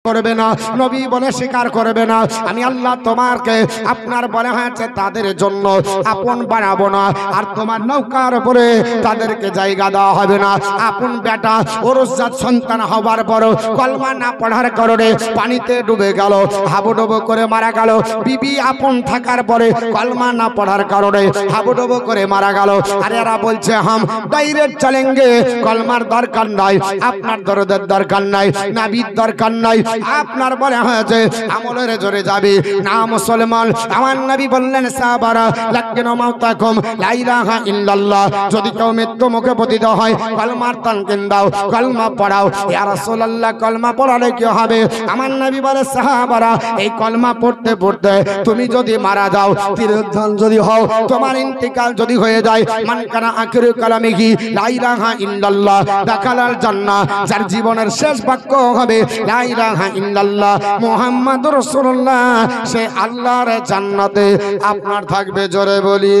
করবে না, নবী বলে স্বীকার করবে না। আমি আল্লাহ তোমাকে আপনার বলে হয়েছে তাদের জন্য আপন বানাবো না, আর তোমার নৌকার উপরে তাদেরকে জায়গা দেওয়া হবে না। আপন বেটা ওরজাত সন্তান হবার পর কলমা না পড়ার কারণে পানিতে ডুবে গেল, হাবুডুবু করে মারা গেল। বিবি আপন থাকার পরে কলমা না পড়ার কারণে হাবুডুবু করে মারা গেল। আর এরা বলছে হাম ডাইরেক্ট চলেঙ্গে, কলমার দরকার নাই, আপনার দরদের দরকার নাই, নাবির দরকার নাই, আপনার বলে হয়েছে আমলের জোরে যাবে না মুসলমান। আমার নবী বললেন সাহাবারা লাকিনু মাউতাকুম লা ইলাহা ইল্লাল্লাহ, যদি কেউ মৃত্যু মুখে পতিত হয় কলমার তানকিন দাও, কলমা পড়াও। ইয়া রাসূলুল্লাহ কলমা পড়ালে কি হবে? আমার নবী বলে সাহাবারা এই কলমা পড়তে পড়তে তুমি যদি মারা যাও, তিরোধান যদি হও, তোমার ইন্তিকাল যদি হয়ে যায়, মান কানা আখিরু কালামিহি লা ইলাহা ইল্লাল্লাহ দাখালাল জান্নাহ, যার জীবনের শেষ বাক্য হবে লা ইলাহা ইল্লাল্লাহ মুহাম্মাদুর রাসূলুল্লাহ, সে আল্লাহর জান্নাতে আপনার থাকবে। জোরে বলি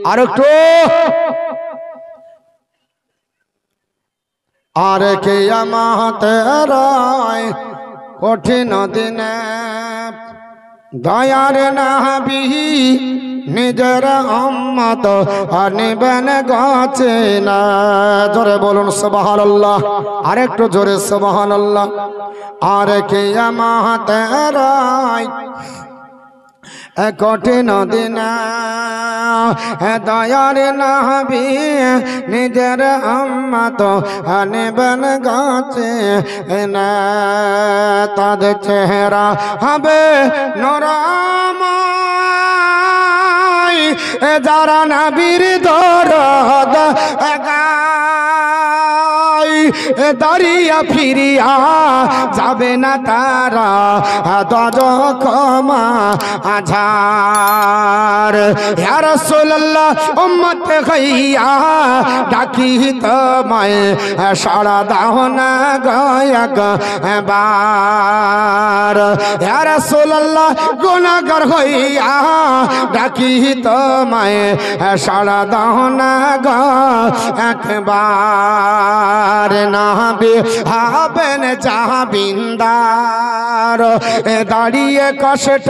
আর একটু। আর কিয়ামতের কঠিন দিনে দয়ার নবী নিজের উম্মত আনিবেন গাছে না। জোরে বলুন সুবহানাল্লাহ, আর একটু জোরে সুবহানাল্লাহ। আর কিয়ামতের কঠিন দিনে দয়ার নবী নিজের উম্মত আনিবেন গাছে না। তাদের চেহারা হবে নরমাই, যারা নবীর দরদ গায়, দরিয়া ফিরিয়া যাবে না তারা দজ ক্ষমা আঝার। ইয়া রাসূলুল্লাহ উম্মত হইয়া ডাকি তোমায়, সাড়া দাও না একবার। ইয়া রাসূলুল্লাহ গুনাহগার হইয়া ডাকি তোমায়, সাড়া দাও না একবার। নবী হবেন জাবিন্দার, দাঁড়িয়ে কষ্ট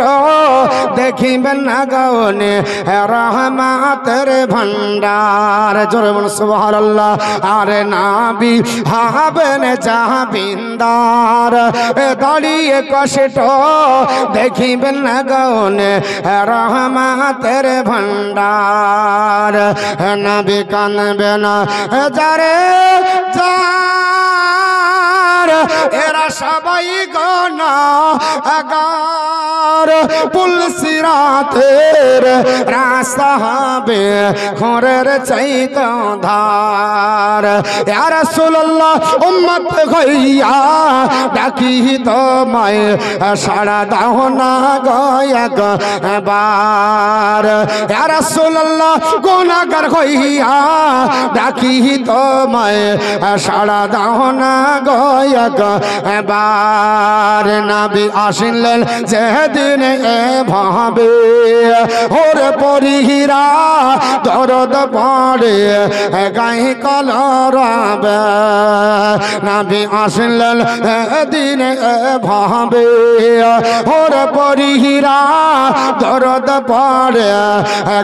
দেখিবেন না গনে রহমতের ভান্ডার। জোরে বলুন সুবহানাল্লাহ। আরে নবী হবেন জাবিন্দার, দাঁড়িয়ে কষ্ট দেখিবেন না গনে রহমতের ভান্ডার। নবী কানবে না যারে যার, এরা সবাই গুনাহগার। পুলসিরাতের রাস্তা হবে খোরের চাইতে ধার। ইয়া রাসূলুল্লাহ উম্মত হইয়া ডাকি তোমায়, সাড়া দাও না একবার। ইয়া রাসূলুল্লাহ গুনাহগার হইয়া ডাকি তোমায়, সাড়া দাও না একবার। নবী আসিলেন যেদিন এভাবে, ওরে পরিহীরা দরদ পড়ে গায়ে কলরাবে। নবী আসিলেন যেদিন এভাবে, ওরে পরিহীরা দরদ পড়ে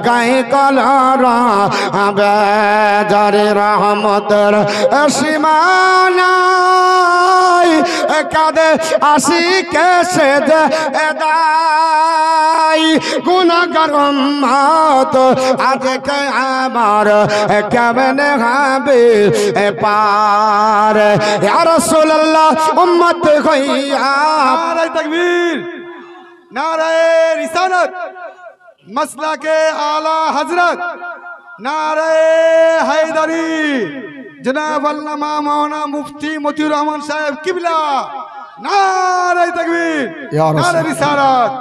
গায়ে কলরাবে। যারে রহমতের সীমানা কাঁদে আশিকে সেজে দাই, গুনাহগার উম্মত আজকে আমার কেমনে হবে পার। ইয়া রাসূলুল্লাহ উম্মত হইয়া। নারে তাকবীর, নারে রিসালাত, মাসলাকে আলা হযরত, নারে হায়দারি, জনাব আল্লামা মাওলানা মুফতি মতিউর রহমান সাহেব কিবলা। নারে তাকবীর, নারে রিসালাত।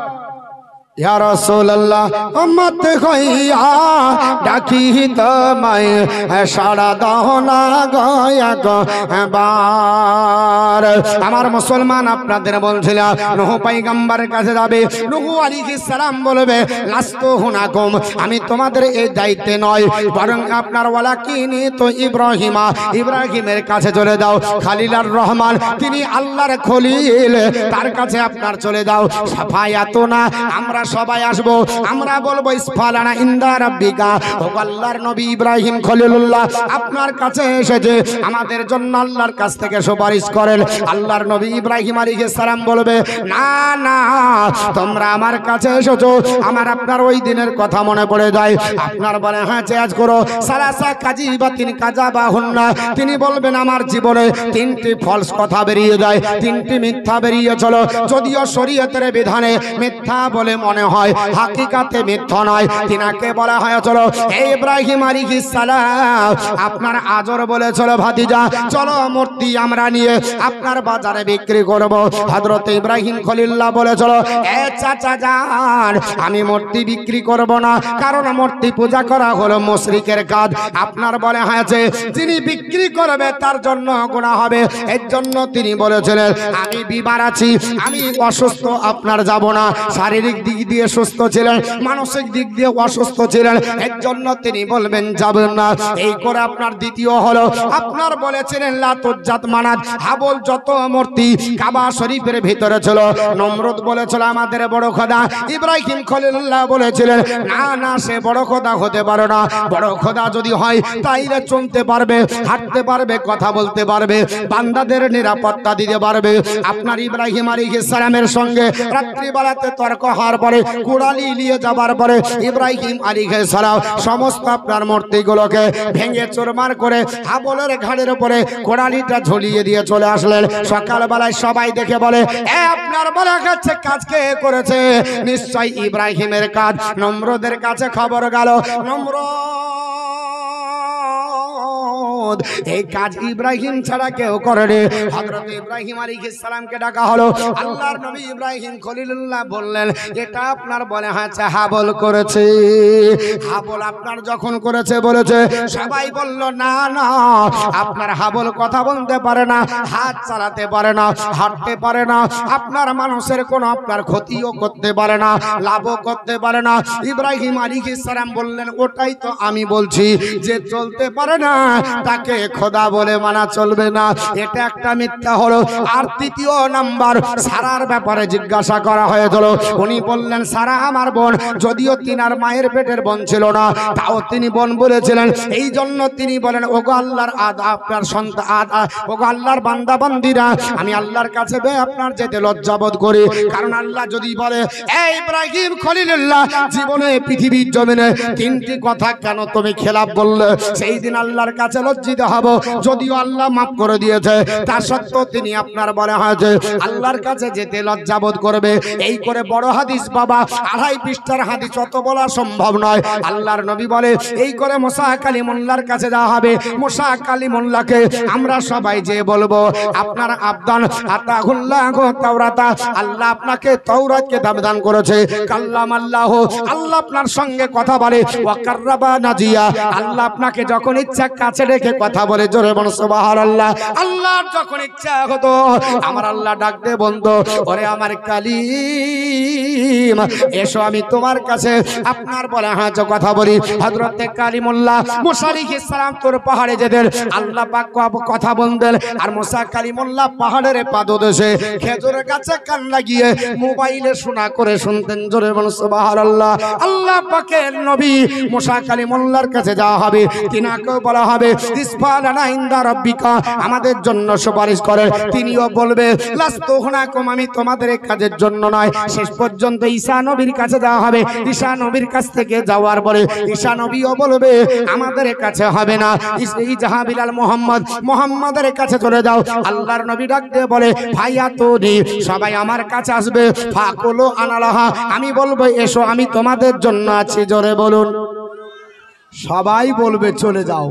ইয়া রাসূলুল্লাহ উম্মত হইয়া ডাকি তোমায় সাড়া দাও না গয়া বার। আমার মুসলমান আপনাদের বলছিলাম নূহ পয়গম্বরের কাছে যাবে, নূহ আলাইহিস সালাম বলবে লাস্তু হুনাকুম, আমি তোমাদের এই দায়িত্বে নয়, বরং আপনার ওয়ালাকিনি তো ইব্রাহিমের কাছে চলে যাও। খলিলুর রহমান তিনি আল্লাহর খলিল, তার কাছে আপনার চলে যাও। সাফায়াতুনা আমরা সবাই আসবো, আমরা বলবো ইসফালানা ইনদা রাব্বিকা, ও আল্লাহর নবী ইব্রাহিম খলিলুল্লাহ আপনার কাছে এসেছে, আমাদের জন্য আল্লাহর কাছ থেকে সুপারিশ করেন। আল্লাহর নবী ইব্রাহিম আলাইহিস সালাম বলবে না না, তোমরা আমার কাছে এসেছো, আমার আপনার ওই দিনের কথা মনে পড়ে যায়। আপনার বলে হ্যাঁ চেয়াজ করো, সালাসা কাজিবা তিন কাজাবা হুন্না, তিনি বলবেন আমার জীবনে তিনটি ফলস কথা বেরিয়ে যায়, তিনটি মিথ্যা বেরিয়ে চলো, যদিও শরীয়তের বিধানে মিথ্যা বলে মনে হয়, হাকিকাতে মিথ্যা নয়। তিনাকে বলা হয় চলো ইব্রাহিম আলাইহিস সালাম আপনার আজর বলে চলো ভাতিজা চলো মূর্তি আমরা নিয়ে আপনার বাজারে বিক্রি করব। হযরত ইব্রাহিম খলিলুল্লাহ বলে চলো এ চাচা যান, আমি মূর্তি বিক্রি করব না, কারণ মূর্তি পূজা করা হলো মুশরিকের কাজ। আপনার বলে হয়েছে যিনি বিক্রি করবে তার জন্য গুনাহ হবে, এর জন্য তিনি বলেছিলেন আমি বিমার আছি, আমি অসুস্থ, আপনার যাব না। শারীরিক দিক দিয়ে সুস্থ ছিলেন, মানসিক দিক দিয়ে অসুস্থ ছিলেন, এর জন্য তিনি বলবেন যাবেন না। এই করে আপনার দ্বিতীয় হলো আপনার বলেছিলেন লাতুজ্জাত মানাত হাবল যত মূর্তি কাবা শরীফের ভিতরে ছিল, নমরুদ বলেছিল আমাদের বড় খোদা, ইব্রাহিম খলিলুল্লাহ বলেছিলেন না না সে বড় খোদা হতে পারে না, বড় খোদা যদি হয় তাইলে চলতে পারবে, হাঁটতে পারবে, কথা বলতে পারবে, বান্দাদের নিরাপত্তা দিতে পারবে। আপনার ইব্রাহিম আলাইহিস সালামের সঙ্গে রাত্রিবেলাতে তর্ক হওয়ার পরে কুড়ালি নিয়ে যাবার পরে ইব্রাহিম আলাইহিস সালাম সমস্ত আপনার মূর্তিগুলোকে ভেঙে চুরমার করে হাবলের ঘাড়ের উপরে কোড়ালিটা ঝুলিয়ে দিয়ে চলে আসলেন। সকালবেলায় সবাই দেখে বলে এ আপনার বলা কাছে কাজ কে করেছে, নিশ্চয় ইব্রাহিমের কাজ। নমরুদের কাছে খবর গেল, নমরুদ এই কাজ ইব্রাহিম ছাড়া কেউ করেনি। হযরত ইব্রাহিম আলাইহিস সালামকে ডাকা হলো, আল্লাহর নবী ইব্রাহিম খলিলুল্লাহ বললেন এটা আপনার বলে হয়েছে হাবল করেছে। হাবল আপনার যখন করেছে বলেছে, সবাই বলল না না আপনার হাবল কথা বলতে পারে না, হাত চালাতে পারে না, হাঁটতে পারে না, আপনার মানুষের কোনো আপনার ক্ষতিও করতে পারে না, লাভও করতে পারে না। ইব্রাহিম আলাইহিস সালাম বললেন ওটাই তো আমি বলছি, যে চলতে পারে না তাকে খোদা বলে মানা চলবে না, এটা একটা মিথ্যা হলো। আর তৃতীয় নাম্বার সারার ব্যাপারে জিজ্ঞাসা করা হয়েছিল, উনি বললেন সারা আমার বোন, যদিও তিনার মায়ের পেটের বোন ছিল না, তাও তিনি বোন বলেছিলেন, এই জন্য তিনি বলেন ওগো আল্লাহর আপনার সন্তান, ওগো আল্লাহর বান্দা বান্দিরা, আমি আল্লাহর কাছে আপনার যেতে লজ্জাবোধ করি, কারণ আল্লাহ যদি বলে এই ইব্রাহিম খলিলুল্লাহ জীবনে পৃথিবীর জমিনে তিনটি কথা কেন তুমি খেলাফ বললে, সেই দিন আল্লাহর কাছে লজ্জিত হব। যদিও আল্লাহ মাফ করে দিয়েছে, তা সত্ত্বেও তিনি আপনার বলা হয়েছে আল্লাহর কাছে যেতে লজ্জাবোধ করবে। এই করে বড় হাদিস বাবা 2.5 পৃষ্ঠার হাদিস অত বলা সম্ভব নয়। আল্লাহর নবী বলে এই করে মুসা কালিমুল্লাহর কাছে যাওয়া হবে। মুসা কালিমুল্লাহকে আমরা সবাই যে বলবো আপনার আবদান আতাহুল্লাহ তাওরাতা, আল্লাহ আপনাকে তাওরাতকে দান করেছে। কাল্লাম আল্লাহ, আল্লাহ আপনার সঙ্গে কথা বলে। ওয়া কাররাবা নাজিয়া, আল্লাহ আপনাকে যখন ইচ্ছা কাছে রেখে কথা বলে। জোরে বল সুবহানাল্লাহ। আল্লাহর যখন ইচ্ছা হতো আমার আল্লাহ ডাক দে বন্ধু, ওরে আমার কালিম এসো আমি তোমার কাছে আপনার বলে হ্যাঁ কথা বলি। হযরতে কালিমুল্লাহ মুসা আলাইহিস সালাম তোর পাহাড়ে যেতেন, আল্লাহ পাক কথা বলতেন, আর মুসা কালিমুল্লাহ পাহাড়ের পাদদেশে খেজুরের গাছে কান লাগিয়ে মোবাইলে শোনা করে শুনতেন। জোরে বল সুবহানাল্লাহ। আল্লাহ পাকের নবী মুসা কালিমুল্লাহর কাছে যাওয়া হবে, তিনাকেও বলা হবে ইসফালানা ইনদা রাব্বিকা, আমাদের জন্য সুপারিশ করেন। তিনিও বলবে লাস্তু হুনাকুম, আমি তোমাদের কাজের জন্য নয়। শেষ পর্যন্ত ঈসা নবীর কাছে যাওয়া হবে। ঈসা নবীর কাছ থেকে যাওয়ার পরে ঈসা নবীও বলবে আমাদের কাছে হবে না, এই জাহাবিলাল মুহাম্মাদের কাছে চলে যাও। আল্লাহর নবী ডাক দিয়ে বলে ভাইয়াতুনি, সবাই আমার কাছে আসবে। ফাকুলু আনালাহা, আমি বলবো এসো আমি তোমাদের জন্য আছি। জোরে বলুন সবাই বলবে চলে যাও,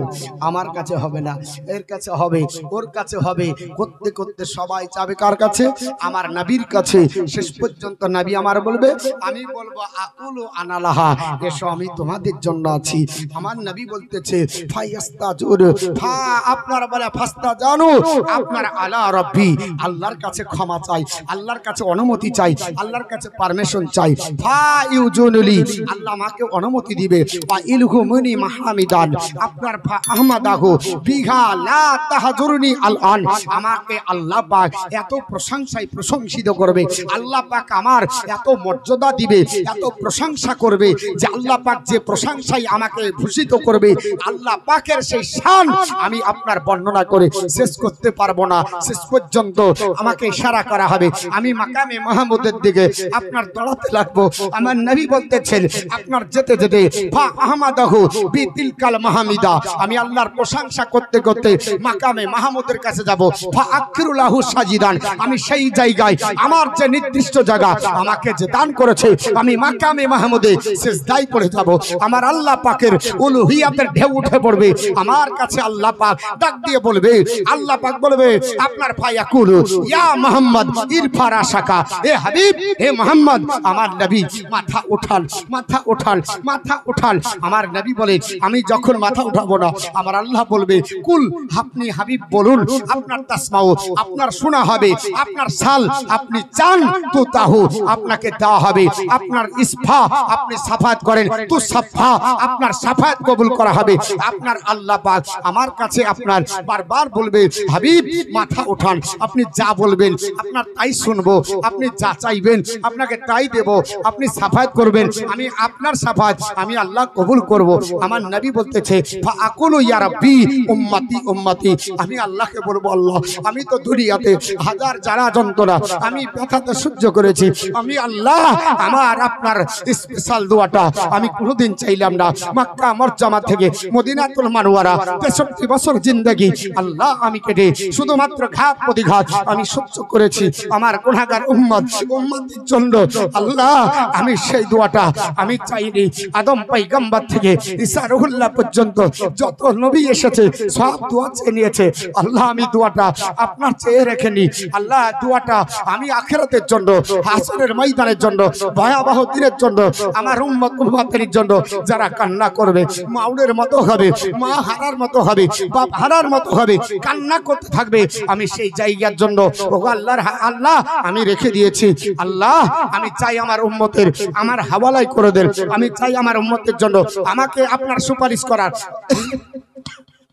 আমার কাছে হবে না, এর কাছে হবে, ওর কাছে হবে, করতে করতে সবাই যাবে কার কাছে? আমার নবীর কাছে। শেষ পর্যন্ত নবী আমার বলবে, আমি বলবো আকুলু আনালাহা, এসো আমি তোমাদের জন্য আছি। আমার নবী বলতেছে ফায়াস্তাজুর ফা, আপনার বলে ফাস্তা জানো, আপনার আলা রব্বি, আল্লাহর কাছে ক্ষমা চাই, আল্লাহর কাছে অনুমতি চাই, আল্লাহর কাছে পারমিশন চাই। ফা ইউজুনুলি, আল্লাহ আমাকে অনুমতি দিবে। ওয়া ইলহুমুনি মাহমিদান, আপনার ফা আহমাদাহু বিহা লা তাহজুরনি আলআন, আমাকে আল্লাহ পাক এত প্রশংসায় প্রশংসিত করবে, আল্লাহ পাক আমার এত মর্যাদা দিবে, এত প্রশংসা করবে যে আল্লাহ পাক যে প্রশংসায় আমাকে ভূষিত করবে, আল্লাহ পাকের সেই শান আমি আপনার বর্ণনা করে শেষ করতে পারবো না। শেষ পর্যন্ত আমাকে ইশারা করা হবে, আমি মাকামে মাহমুদের দিকে আপনার দৌড়াতে লাগবো। আমার নবী বলতেছেন আপনার যেতে যেতে ফা আহমাদাহু বিতিলকাল মাহমিদা, আমি আল্লাহর প্রশংসা করতে করতে মাকামে মাহমুদের কাছে যাব। ফা আকরুলাহু সাজিদান, আমি সেই জায়গায় আমার যে নির্দিষ্ট জায়গা আমাকে যে দান করেছে আমি মাকামে মাহমুদে সিজদায় পড়ে যাব। আমার আল্লাহ পাকের উলুহিয়াতের ঢেউ উঠে পড়বে, আমার কাছে আল্লাহ পাক ডাক দিয়ে বলবে, আল্লাহ পাক বলবে আপনার ফায়াকুল ইয়া মুহাম্মদ ইরফা রাসাকা, এ হাবিব, হে মুহাম্মদ, আমার নবী মাথা উঠান, মাথা উঠান, মাথা উঠান। আমার নবী বলে আমি যখন মাথা উঠাবো না, আমার আল্লাহ বলবে কুল, আপনি হাবিব বলুন, আপনার তাসমাউ, আপনার শোনা হবে, আপনার সাল আপনি চান তো তাহু, আপনাকে দেওয়া হবে, আপনার ইসফা আপনি সাফাত করেন তো সাফা, আপনার সাফাত কবুল করা হবে। আপনার আল্লাহ পাক আমার কাছে আপনার বারবার বলবে হাবিব মাথা উঠান, আপনি যা বলবেন আপনার তাই শুনবো, আপনি যা চাইবেন আপনাকে তাই দেব, আপনি সাফাত করবেন, আমি আপনার সাফাত আমি আল্লাহ কবুল করব। আমার নবী বলতেছে ফাআকুলু ইয়া রাব্বি উম্মতি উম্মতি, আমি আল্লাহকে বলবো আল্লাহ আমি তো দুনিয়াতে হাজার জ্বালা যন্ত্রণা আমি ব্যথাতে সহ্য করেছি, আমি আল্লাহ আমার আপনার স্পেশাল দোয়াটা আমি কোনোদিন চাইলাম না। মক্কা মুআজ্জামা থেকে মদিনাতুল মুনাওয়ারা 63 বছর জিন্দেগি আল্লাহ আমি কেটে শুধুমাত্র ঘাত প্রতিঘাত আমি সহ্য করেছি আমার গুনাহগার উম্মতের জন্য। আল্লাহ আমি সেই দোয়াটা আমি চাইনি। আদম পয়গম্বর থেকে ঈসা রুহুল্লাহ পর্যন্ত যত নবী এসেছে সব দোয়া চেয়ে নিয়েছে, আল্লাহ আমি দোয়াটা আপনার চেয়ে রেখেনি। আল্লাহ দোয়াটা আমি আখিরাতের জন্য, হাসরের ময়দানের জন্য, ভয়াবহ দিনের জন্য, আমার উম্মতের জন্য যারা কান্না করবে, মাউনের মতো হবে, মা হারার মতো হবে, বাপ হারার মতো হবে, কান্না করতে থাকবে, আমি সেই জায়গার জন্য ও আল্লাহর আল্লাহ আমি রেখে দিয়েছি। আল্লাহ আমি চাই আমার উম্মতের আমার হাওয়ালাই করে দেন, আমি চাই আমার উম্মতের জন্য আমাকে আপনার সুপারিশ করার।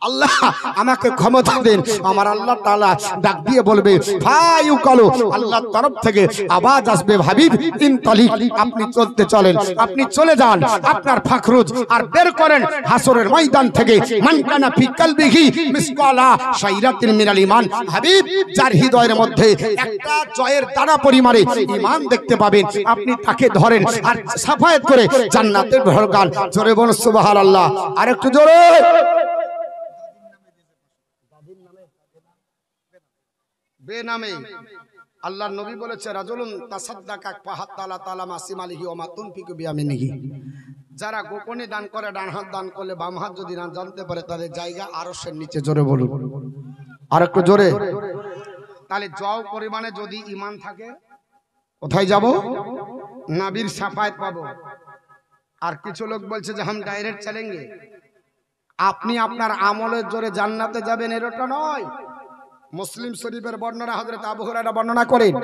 আল্লাহ আমাকে ক্ষমতা দেন। আমার আল্লাহ তাআলা ডাক দিয়ে বলবে ফায়ুকালু, আল্লাহর তরফ থেকে আওয়াজ আসবে হাবিব ইনতালিক, আপনি চলতে চলেন, আপনি চলে যান, আপনার ফাখরুজ আর বের করেন হাসরের ময়দান থেকে মান কানা ফি কলবিহি মিসকালা শাইরাতিন মিনাল ঈমান, হাবিব যার হৃদয়ের মধ্যে একটা জয়ের দানা পরিমাণে ঈমান দেখতে পাবেন, আপনি তাকে ধরেন আর সাফায়াত করে জান্নাতে ঢোকান। জোরে বলুন সুবহানাল্লাহ, আরেকটু জোরে। বেনামে আল্লাহর নবী বলেছে রাজুলুন তাসাদ্দাকা ফাহাত্তালা তাআলা মাসিমালিহি ওয়া মা তুনফিকু বিয়ামিনিহি, যারা গোপনে দান করে, ডান হাত দান করলে বাম হাত যদি না জানতে পারে তাদের জায়গা আরশের নিচে। জোরে বলুন আর একটু জোরে। তাহলে যাও পরিমাণে যদি ঈমান থাকে কোথায় যাব? নবীর শাফায়াত পাবো। আর কিছু লোক বলছে যে হাম ডাইরেক্ট চলেंगे, আপনি আপনার আমলের জোরে জান্নাতে যাবেন এরটা নয়। মুসলিম শরীফের বর্ণনা হযরত আবু হুরায়রা বর্ণনা করেন,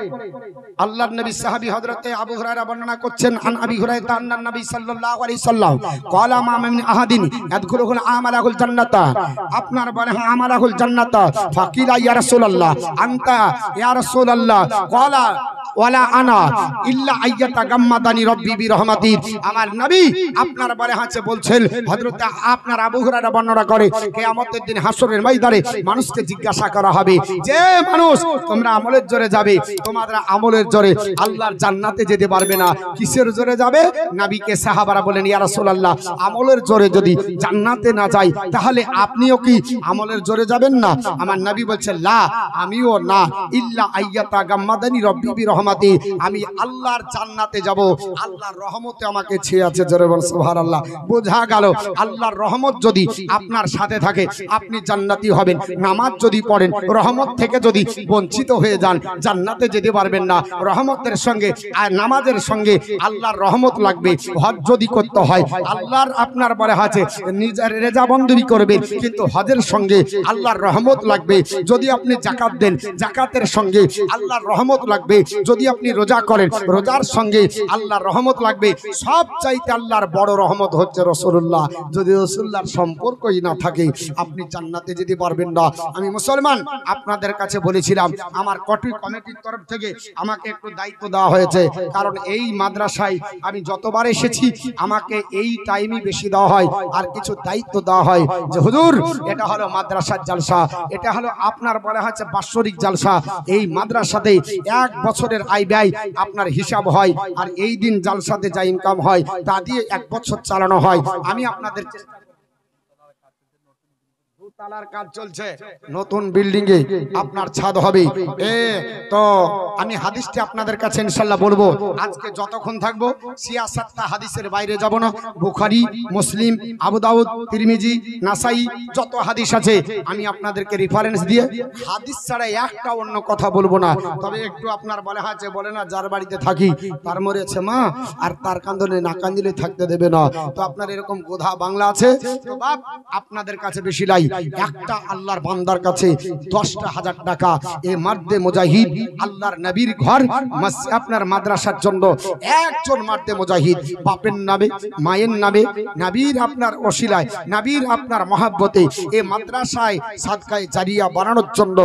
আল্লাহর নবী সাহাবী হযরত আবু হুরায়রা বর্ণনা করছেন আন আবি হুরায়রা আন্না নবী সাল্লাল্লাহু আলাইহি সাল্লাম ক্বালা মা মিন আহাদিন ইয়াদখুলুল আমালাহুল জান্নাতা, আপনার বলে আমালাহুল জান্নাতা, ফাকিলা ইয়া রাসূলুল্লাহ আনতা ইয়া রাসূলুল্লাহ, ক্বালা ওয়ালা আনা ইল্লা আইয়াতা গাম্মাদানি রব্বি বিরহমাতি। আমার নবী আপনার বলে হাঁচে বলছেন, হযরত আপনার আবু হুরায়রা বর্ণনা করে কিয়ামতের দিন হাসরের ময়দানে মানুষকে জিজ্ঞাসা করা হবে যে মানুষ তোমরা আমলের জোরে যাবে, তোমাদের আমলের জোরে আল্লাহর জান্নাতে যেতে পারবে না, কিসের জোরে যাবে? নবীকে সাহাবারা বলেন ইয়া রাসূলুল্লাহ আমলের জোরে যদি জান্নাতে না যাই তাহলে আপনিও কি আমলের জোরে যাবেন না? আমার নবী বলছেন লা, আমিও না, ইল্লা আইয়াতা গাম্মাদানি রব্বি বিরহমাতি, রহমতি, আমি আল্লাহর জান্নাতে যাব, আল্লাহর রহমতে আমাকে ছেয়ে আছে। জোরে বল সুবহানাল্লাহ। বোঝা গেল আল্লাহর রহমত যদি আপনার সাথে থাকে আপনি জান্নাতি হবেন। নামাজ যদি পড়েন, রহমত থেকে যদি বঞ্চিত হয়ে যান জান্নাতে যেতে পারবেন না। রহমতের সঙ্গে আর নামাজের সঙ্গে আল্লাহর রহমত লাগবে। হজ যদি করতে হয় আল্লাহর আপনার বলে আছে নিজের রেজাবন্দি করবে, কিন্তু হজের সঙ্গে আল্লাহর রহমত লাগবে। যদি আপনি যাকাত দেন যাকাতের সঙ্গে আল্লাহর রহমত লাগবে। যদি আপনি রোজা করেন রোজার সঙ্গে আল্লাহর রহমত লাগবে। সব চাইতে আল্লাহর বড় রহমত হচ্ছে রাসূলুল্লাহ। যদি রাসূলুল্লাহর সম্পর্কই না থাকে আপনি জান্নাতে যেতে পারবেন না। আমি মুসলমান আপনাদের কাছে বলেছিলাম আমার কমিটির তরফ থেকে আমাকে একটু দায়িত্ব দেওয়া হয়েছে, কারণ এই মাদ্রাসায় আমি যতবার এসেছি আমাকে এই টাইমই বেশি দেওয়া হয় আর কিছু দায়িত্ব দেওয়া হয় যে হুজুর এটা হলো মাদ্রাসার জালসা, এটা হলো আপনার বলা হচ্ছে বাৎসরিক জালসা। এই মাদ্রাসাতে এক বছরের আয় ব্যয় আপনার হিসাব হয়, আর এই দিন জালসাতে যা ইনকাম হয় তা দিয়ে এক বছর চালানো হয়। আমি আপনাদের তালার কাজ চলছে, নতুন বিল্ডিং এ আপনার ছাদ হবে। তো আমি হাদিসটি আপনাদের কাছে ইনশাআল্লাহ বলবো। আজকে যতক্ষণ থাকবো সিয়াসাতটা হাদিসের বাইরে যাব না। বুখারী, মুসলিম, আবু দাউদ, তিরমিজি, নাসাই যত হাদিস আছে আমি আপনাদেরকে রেফারেন্স দিয়ে হাদিস ছাড়া একটা অন্য কথা বলবো না। তবে একটু আপনার বলে না যার বাড়িতে থাকি তার মরেছে মা আর তার কান্দনে না কান্দিলে থাকতে দেবে না। তো আপনার এরকম গোধা বাংলা আছে তো বাপ আপনাদের কাছে বেশি লাই। একটা আল্লাহর বান্দার কাছে 10,000 টাকা এ মার্দে মুজাহিদ আল্লাহর নবীর ঘর আপনার মাদ্রাসার জন্য একজন মার্দে মুজাহিদ বাপের নামে মায়ের নামে নবীর আপনার ওসিলায় নবীর আপনার মহব্বতে এই মাদ্রাসায় সাদকায়ে জারিয়া বানানোর জন্য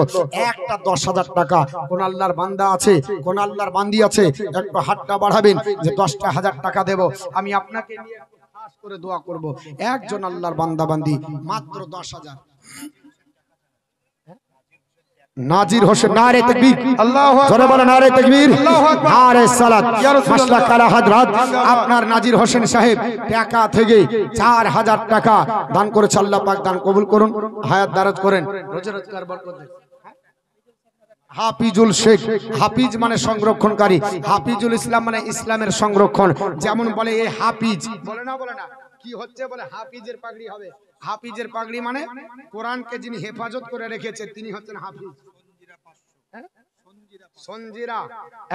একটা 10,000 টাকা কোন আল্লাহর বান্দা আছে, কোন আল্লাহর বান্দি আছে একটু হাতটা বাড়াবেন যে 10,000 টাকা দেব। আমি আপনাকে নিয়ে খাস করে দোয়া করব। একজন আল্লাহর বান্দা বান্দি মাত্র 10,000। নাজির হোসেন নারে তাকবীর, আল্লাহু আকবার, জোরে বলো নারে তাকবীর, নারে সালাত। মাশাআল্লাহ কালা হযরত আপনার নাজির হোসেন সাহেব টাকা থেকে 4,000 টাকা দান করেছে। আল্লাহ পাক দান কবুল করুন, হায়াত দারাজ করেন, রোজে রোজগার বরকত দেন। হাফিজুল শেখ, হাফিজ মানে সংরক্ষণকারী, হাফিজুল ইসলাম মানে ইসলামের সংরক্ষণ। যেমন বলে এই হাফিজ বলে না কি হচ্ছে বলে হাফিজের পাগড়ি হবে। হাফিজের পাগড়ি মানে কোরআনকে যিনি হেফাজত করে রেখেছে তিনি হচ্ছেন হাফিজ। সঞ্জিরা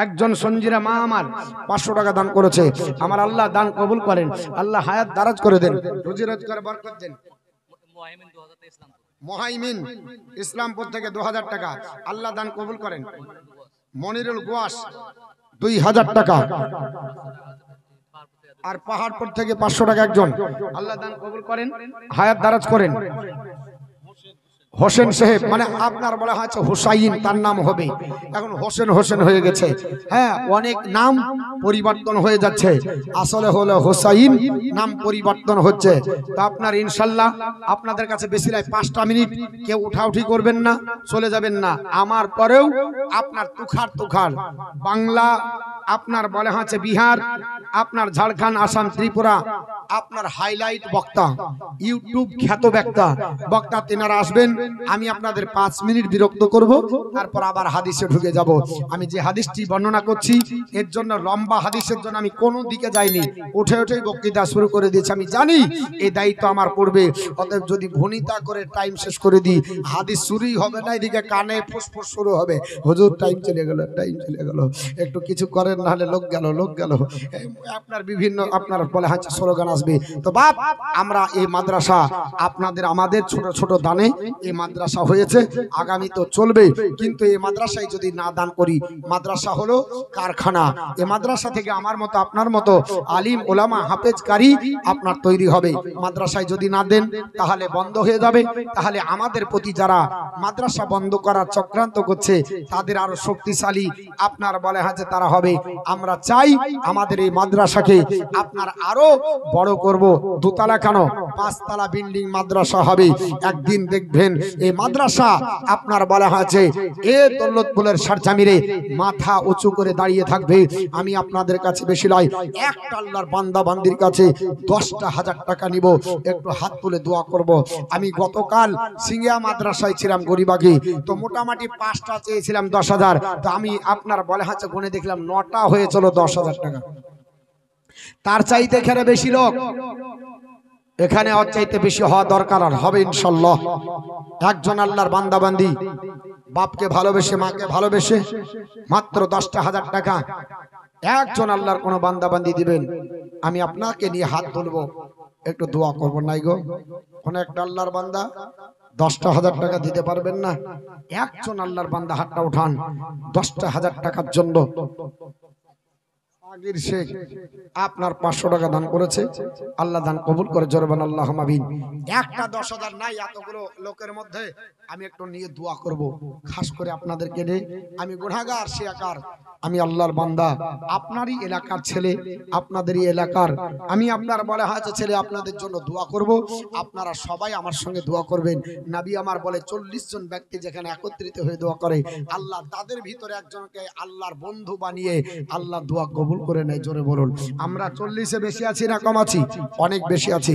একজন সঞ্জিরা মা আমার 500 টাকা দান করেছে। আমার আল্লাহ দান কবুল করেন, আল্লাহ হায়াত দারাজ করে দেন, রুজি রোজগার বরকত দেন। মোহাইমিন ইসলামপুর থেকে 2000 টাকা আল্লাহ দান কবুল করেন। মনিরুল গোয়াস 2000 টাকা, আর পাহাড়পুর থেকে 500 টাকা একজন আল্লাহ দান কবুল করেন, হায়াত দারাজ করেন। হোসেন সাহেব মানে আপনার বলা হচ্ছে হুসাইন, তার নাম হবে এখন হোসেন হোসেন হয়ে গেছে। হ্যাঁ অনেক নাম পরিবর্তন হয়ে যাচ্ছে, আসলে হলো হুসাইন, নাম পরিবর্তন হচ্ছে। তো আপনার ইনশাল্লাহ আপনাদের কাছে বেশি নাই 5টা মিনিট কেউ উঠাউঠি করবেন না, চলে যাবেন না। আমার পরেও আপনার তুখার বাংলা আপনার বলে হচ্ছে বিহার, আপনার ঝাড়খণ্ড, আসাম, ত্রিপুরা আপনার হাইলাইট বক্তা, ইউটিউব খ্যাত বক্তা তেনারা আসবেন। আমি আপনাদের 5 মিনিট বিরক্ত করব, তারপর আবার হাদিসে ঢুকে যাব। আমি যে হাদিসটি বর্ণনা করছি এর জন্য লম্বা হাদিসের জন্য আমি কোনো দিকে যাইনি, উঠে বক্তৃতা শুরু করে দিয়েছি। আমি জানি এই দায়িত্ব আমার পড়বে, অতএব যদি ভনিতা করে টাইম শেষ করে দিই হাদিস শুরুই হবে না, এদিকে কানে ফুসফুস শুরু হবে, হুজুর টাইম চলে গেল, একটু কিছু করেন না হলে লোক গেল। আপনার বিভিন্ন আপনার বলে হচ্ছে স্লোগান আসবে। তো বাপ আমরা এই মাদ্রাসা আপনাদের আমাদের ছোট ছোট দানে এই মাদ্রাসা হয়েছে, আগামী তো চলবে, কিন্তু এই মাদ্রাসায় যদি না দান করি, মাদ্রাসা হলো কারখানা। এই মাদ্রাসা থেকে আমার মতো আপনার মতো আলিম ওলামা হাফেজকারী আপনার তৈরি হবে। মাদ্রাসায় যদি না দেন তাহলে বন্ধ হয়ে যাবে, তাহলে আমাদের প্রতি যারা মাদ্রাসা বন্ধ করার চক্রান্ত করছে তাদের আরো শক্তিশালী আপনার বলে আছে তারা হবে। আমরা চাই আমাদের এই মাদ্রাসাকে আপনার আরো বড় করব, দোতলা কেন 5 তলা বিল্ডিং মাদ্রাসা হবে। একদিন দেখবেন এই মাদ্রাসা আপনার বলা হয়েছে এ দৌলতপুরের সারজামিরে মাথা উঁচু করে দাঁড়িয়ে থাকবে। আমি আপনাদের কাছে বেশি নয়, একটা আল্লাহর বান্দা বান্দির কাছে 10,000 টাকা নিব, একটু হাত তুলে দোয়া করব। আমি গতকাল সিঙ্গিয়া মাদ্রাসায় ছিলাম গরিবাগি, তো মোটামুটি 5টা চেয়েছিলাম 10,000, তো আমি আপনার বলে হচ্ছে গুনে দেখলাম 9টা হয়ে চলো 10,000 টাকা। তার চাইতে এখানে বেশি লোক, এখানে ওর চাইতে বেশি হওয়া দরকার, আর হবে ইনশাআল্লাহ। একজন আল্লাহর বান্দা বান্দি বাপকে ভালোবেসে মাকে ভালোবেসে মাত্র 10,000 টাকা একজন আল্লাহর কোন বান্দা বান্দি দিবেন, আমি আপনাকে নিয়ে হাত তুলবো, একটু দোয়া করবো। নাই গো কোন একটা আল্লাহর বান্দা 10,000 টাকা দিতে পারবেন না? একজন আল্লাহর বান্দা হাতটা উঠান 10,000 টাকার জন্য। আগের শেখ আপনার 500 টাকা দান করেছে, আল্লাহ দান কবুল করে জোরবান আল্লাহুম্মা আমিন। একটা 10,000 নাই এতগুলো লোকের মধ্যে, আমি একটু নিয়ে দোয়া করব। খাস করে আপনাদেরকে নিয়ে, আমি গুনাহগার শিয়াকার, আমি আল্লাহর বান্দা, আপনারই এলাকার ছেলে, আপনাদেরই এলাকার, আমি আপনার বলা হয়েছে ছেলে, আপনাদের জন্য দোয়া করব। আপনারা সবাই আমার সঙ্গে দোয়া করবেন। নবী আমার বলে 40 জন ব্যক্তি যেখানে একত্রিত হয়ে দোয়া করে, আল্লাহ তাদের ভিতরে একজনকে আল্লাহর বন্ধু বানিয়ে আল্লাহ দোয়া কবুল করে নেয়। জোরে বলুন, আমরা 40-এ বেশি আছি না কম আছি? অনেক বেশি আছি।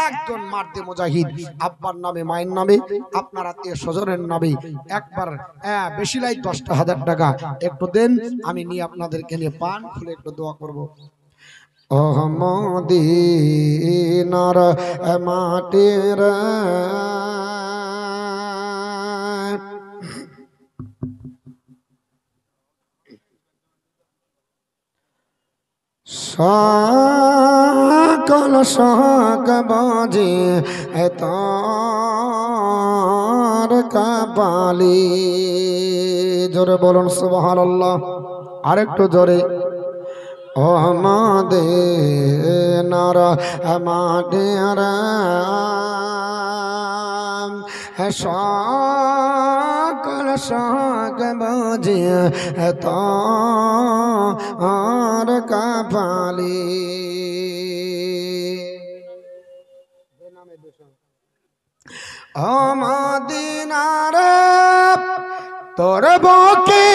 একজন মার্দে মুজাহিদ আব্বার নামে মায়ের নামে আপনার আত্মীয় স্বজনের নামে একবার বেশি লাই 10,000 টাকা একটু দেন, আমি নিয়ে আপনাদেরকে নিয়ে পান খুলে একটু দোয়া করব। ও মদিনার মাটির সকল শোক বাজে তার কপালে। জোরে বলুন সুবহানাল্লাহ, আরেকটু জোরে। ও মদিনার মাটির সকল শোক বাজে তার কপালে। ও মদিনার তোর বুকে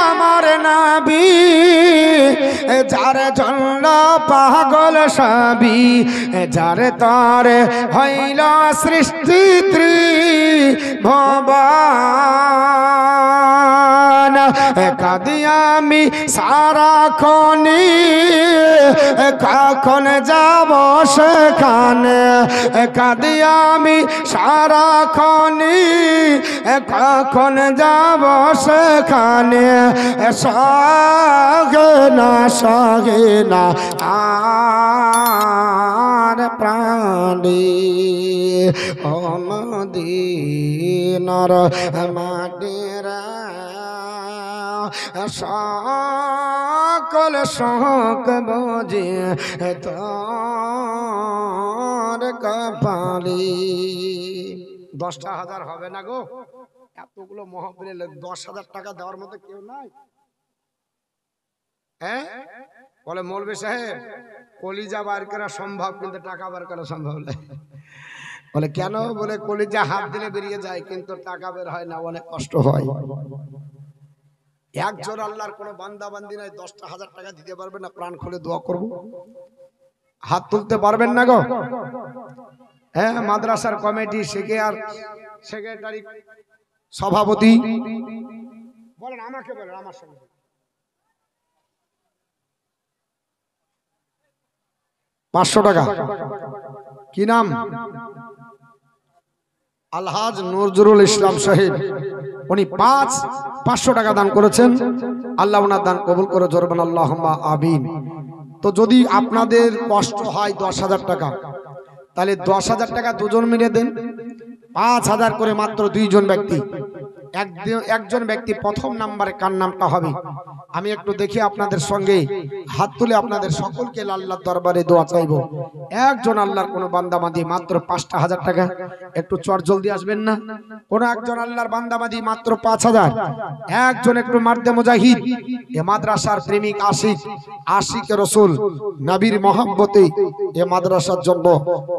আমার নবী, যার জন্য পাগল সবই, যার তার হইল সৃষ্টি ত্রিভুবন। কাঁদি আমি সারাক্ষণই, কখন যাব সেখানে, কাঁদি আমি সারাক্ষণই, কখন যাব সেখানে। সগে না আর প্রাণী, ও মদিনার মাটির সকল শোক বোঝে তোর কপালে। 10,000 হবে না গো? এতগুলো মহাবীরের 10,000 টাকা দেওয়ার মতো কেউ নাই? হ্যাঁ বলে মৌলভী সাহেব কলিজা বার করা সম্ভব, কিন্তু টাকা বার করা সম্ভব নয়। বলে কেন? বলে কলিজা হাত দিলে বেরিয়ে যায়, কিন্তু টাকা বের হয় না, অনেক কষ্ট হয়। একজন আল্লাহর কোন বান্দা বান্দি নাই 10,000 টাকা দিতে পারবে না? প্রাণ খুলে দোয়া করব, হাত তুলতে পারবেন না গো? হ্যাঁ, মাদ্রাসার কমিটি সেক্রেটারি সভাপতি বলেন, আমাকে বলেন, আমার সঙ্গে 500 টাকা। কি নাম? আলহাজ নজরুল ইসলাম সাহেব, উনি 500 টাকা দান করেছেন। আল্লাহ ওনার দান কবুল করে জোরবান আল্লাহুম্মা আমিন। তো যদি আপনাদের কষ্ট হয় 10,000 টাকা, তাহলে 10,000 টাকা দুজন মিলে দেন, 5,000 করে মাত্র 2 জন ব্যক্তি। একজন ব্যক্তি প্রথম নাম্বারে কার নামটা হবে আমি একটু দেখি আপনাদের সঙ্গে হাত তুলে আপনাদের সকলকে আল্লাহর দরবারে দোয়া চাইবো। একজন আল্লাহর কোন বান্দাবাদী মাত্র 5,000 টাকা, একটু চট জলদি আসবেন না? কোন একজন আল্লাহর বান্দাবাদী মাত্র 5,000, একজন একটু মারদে মুজাহিদ, এ মাদ্রাসার প্রেমিক আশিক রাসূল নবীর মহব্বতে এ মাদ্রাসার জন্য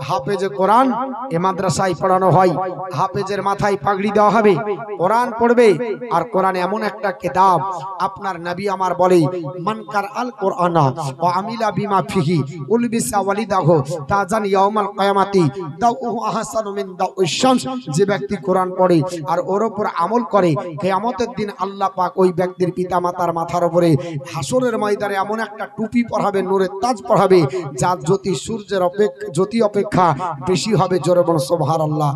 হাফেজে কোরআন এ মাদ্রাসায় পড়ানো হয়। হাফেজের মাথায় পাগড়ি দেওয়া হবে, কোরআন পড়বে। আর কোরআন এমন একটা কিতাব, আপনার নবী আমার বলে মানকার আল কোরআনা ওয়া আমিলা বিমা ফিহি উলবিসা ওয়ালিদাহু তাজান ইয়াউমাল কিয়ামাতি দাউহু আহসানু মিন দাউইশ শামস। যে ব্যক্তি কোরআন পড়ে আর ওর উপর আমল করে, কিয়ামতের দিন আল্লাহ পাক ওই ব্যক্তির পিতামাতার মাথার উপরে হাসরের ময়দানে এমন একটা টুপি পরাবে, নূরের তাজ পরাবে, যার জ্যোতি সূর্যের জ্যোতি অপেক্ষা বেশি হবে। জোরে বলুন সুবহানাল্লাহ।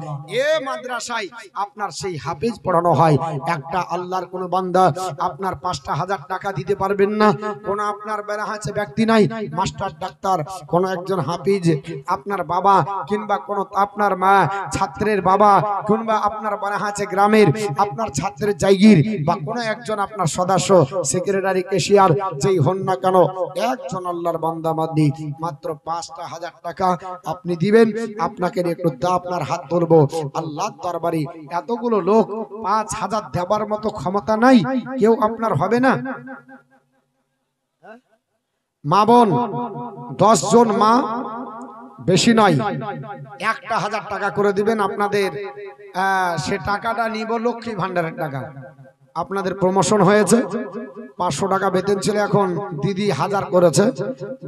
এ মাদ্রাসায় আপনার সেই হাফেজ পড়ানো হয়। একটা আল্লাহর কোন বান্দা আপনার 5,000 টাকা দিতে পারবেন না, কোন আপনার বেড়া আছে ব্যক্তি নাই, মাস্টার ডাক্তার কোন একজন হাফিজ আপনার বাবা কিংবা কোন আপনার মা ছাত্রের বাবা কিংবা আপনার বেড়া আছে গ্রামের আপনার ছাত্রের জায়গির বা কোন একজন আপনার সদস্য সেক্রেটারি ক্যাশিয়ার যেই হন না কেন, একজন আল্লাহর বান্দা মাদ্দি মাত্র 5,000 টাকা আপনি দিবেন। আপনাকে একটু আপনার হাত ধরবো আল্লাহর দরবারে। এতগুলো লোক 5,000 দেবার মতো ক্ষমতা নাই, কেউ আপনার হবে না। মা বোন 10 জন মা, বেশি নয়, 1,000 টাকা করে দিবেন। আপনাদের সে টাকাটা নিব লক্ষ্মী ভান্ডারের টাকা। আপনাদের প্রমোশন হয়েছে, 500 টাকা বেতন ছিল, এখন দিদি 1000 করেছে।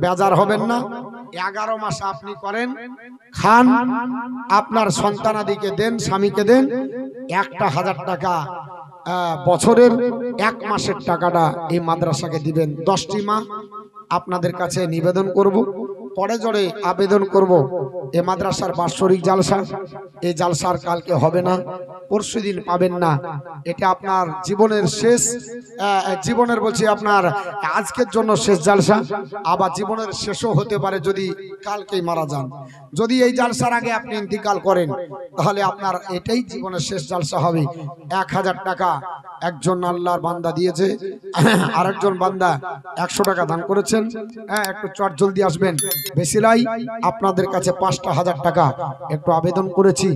বেজার হবেন না। 11 মাস আপনি করেন, খান, আপনার সন্তানাদিকে দেন, স্বামীকে দেন। 1,000 টাকা বছরের 1 মাসের টাকাটা এই মাদ্রাসাকে দিবেন। 10টি মা আপনাদের কাছে নিবেদন করব, পরে জোরে আবেদন করব। এ মাদ্রাসার বাৎসরিক জালসা, এই জালসার কালকে হবে না, পরশু দিন পাবেন না। এটা আপনার জীবনের শেষ, জীবনের বলছি আপনার আজকের জন্য শেষ জালসা, আবার জীবনের শেষও হতে পারে যদি কালকেই মারা যান। যদি এই জালসার আগে আপনি ইন্তিকাল করেন তাহলে আপনার এটাই জীবনের শেষ জালসা হবে। 1,000 টাকা একজন আল্লাহর বান্দা দিয়েছে, আরেকজন বান্দা 100 টাকা দান করেছেন। একটু চট জলদি আসবেন, বেশি লাই। আপনাদের কাছে 5,000 টাকা একটু আবেদন করেছি।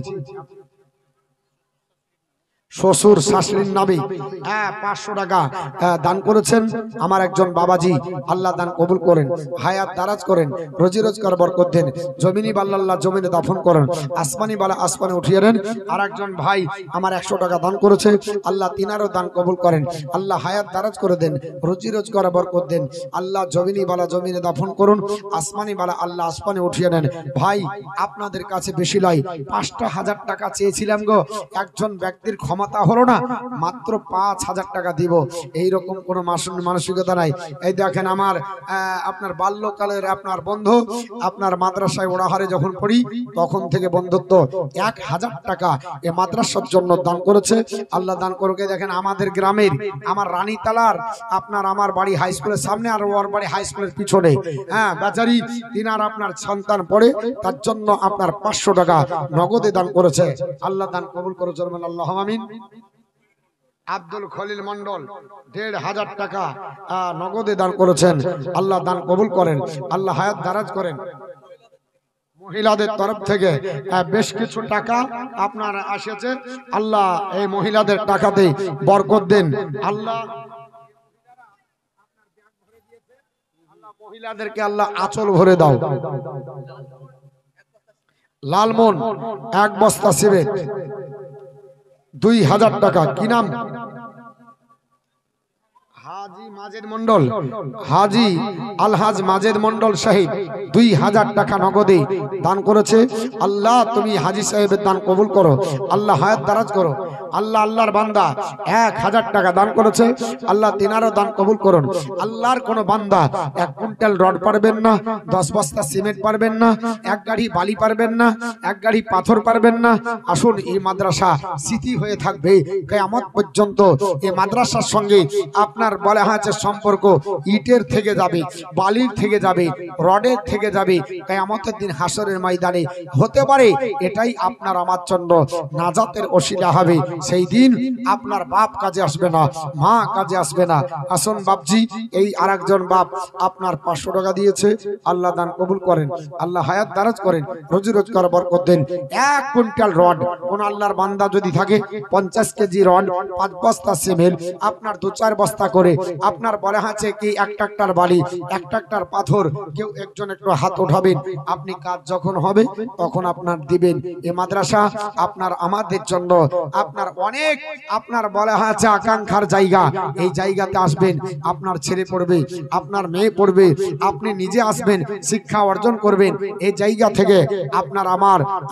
শ্বশুর শাশুড়ির নামে 500 টাকা দান করেছেন আমার একজন বাবাজি। আল্লাহ দান কবুল করেন, হায়াত দারাজ করেন, রোজি রোজগার বরকত দেন। জমিনি বাল্লা আল্লাহ জমিনে দাফন করেন, আসমানি বালা আসমানে উঠিয়ে দেন। আর একজন ভাই আমার 100 টাকা দান করেছে, আল্লাহ তিনারও দান কবুল করেন, আল্লাহ হায়াত দারাজ করে দেন, রোজি রোজগার বরকত দেন। আল্লাহ জমিনি বালা জমিনে দাফন করুন, আসমানি বালা আল্লাহ আসমানে উঠিয়ে নেন। ভাই আপনাদের কাছে বেশি লাই, 5,000 টাকা চেয়েছিলাম গো, একজন ব্যক্তির ক্ষমতা হলো না, মাত্র 5,000 টাকা দিব। এইরকম কোন মানসিকতা নাই। এই দেখেন আমার আপনার বাল্যকালের আপনার বন্ধু, আপনার মাদ্রাসায় ওড়াহারে যখন পড়ি তখন থেকে বন্ধুত্ব, 1,000 টাকা এ মাদ্রাসার জন্য দান করেছে। আল্লাহ দান করুকে। দেখেন আমাদের গ্রামের আমার রানীতালার আপনার আমার বাড়ি হাই স্কুলের সামনে আর ওর বাড়ি হাই স্কুলের পিছনে, বেচারি তিনার আপনার সন্তান পড়ে, তার জন্য আপনার 500 টাকা নগদে দান করেছে। আল্লাহ দান কবুল করে জরমান আল্লাহ আমিন। আব্দুল খলিল মন্ডল 1,500 টাকা নগদে দান করেছেন। আল্লাহ দান কবুল করেন, আল্লাহ হায়াত দারাজ করেন। মহিলাদের তরফ থেকে বেশ কিছু টাকা আপনার আসেছে, আল্লাহ এই মহিলাদের টাকাতে বরকত দেন। আল্লাহ মহিলাদেরকে আল্লাহ আঁচল ভরে দাও। লালমন 1 বস্তা সিমেন্ট 2,000 টাকা। কি নাম? হাজি মাজেদ মন্ডল, হাজি আলহাজ মাজেদ মন্ডল সাহেব 2,000 টাকা নগদে দান করেছে। আল্লাহ তুমি হাজি সাহেবের দান কবুল করো, আল্লাহ হায়াত দারাজ করো। আল্লাহ আল্লাহর বান্দা 1,000 টাকা দান করেছে, আল্লাহ তিনারও দান কবুল করুন। আল্লাহর কোন বান্দা 1 কুইন্টাল রড পারবেন না, 10 বস্তা সিমেন্ট পারবেন না, 1 গাড়ি বালি পারবেন না, 1 গাড়ি পাথর পারবেন না। আসুন এই মাদ্রাসা স্মৃতি হয়ে থাকবে কিয়ামত পর্যন্ত। এই মাদ্রাসার সঙ্গে আপনার বলা হয়েছে সম্পর্ক ইটের থেকে যাবে, বালির থেকে যাবে, রডের থেকে যাবে। কিয়ামতের দিন হাসরের ময়দানে হতে পারে এটাই আপনার আমার জন্য নাজাতের ওসিলা হবে। সেই দিন আপনার বাপ কাজে আসবে না, মা কাজে আসবে না। আসুন বাপজি, এই আরেকজন বাপ আপনার 500 টাকা দিয়েছে, আল্লাহ দান কবুল করেন, আল্লাহ হায়াত দারাজ করেন, রোজি রোজগার বরকত দেন। 1 কুইন্টাল রড, কোন আল্লাহর বান্দা যদি থাকে 50 কেজি রড, 5 বস্তা সিমেন্ট, আপনার 2-4 বস্তা করে, আপনার বলা আছে কি 1 ট্রাক্টর বালি, 1 ট্রাক্টর পাথর, কেউ একজন একটু হাত উঠাবেন, আপনি কাজ যখন হবে তখন আপনার দিবেন। এই মাদ্রাসা আপনার আমাদের জন্য আপনার অনেক আপনার বলা আছে আকাঙ্ক্ষার জায়গা। এই জায়গাতে আসবেন, আপনার ছেলে পড়বে, আপনার মেয়ে পড়বে, আপনি নিজে আসবেন, শিক্ষা অর্জন করবেন। এই জায়গা থেকে আপনার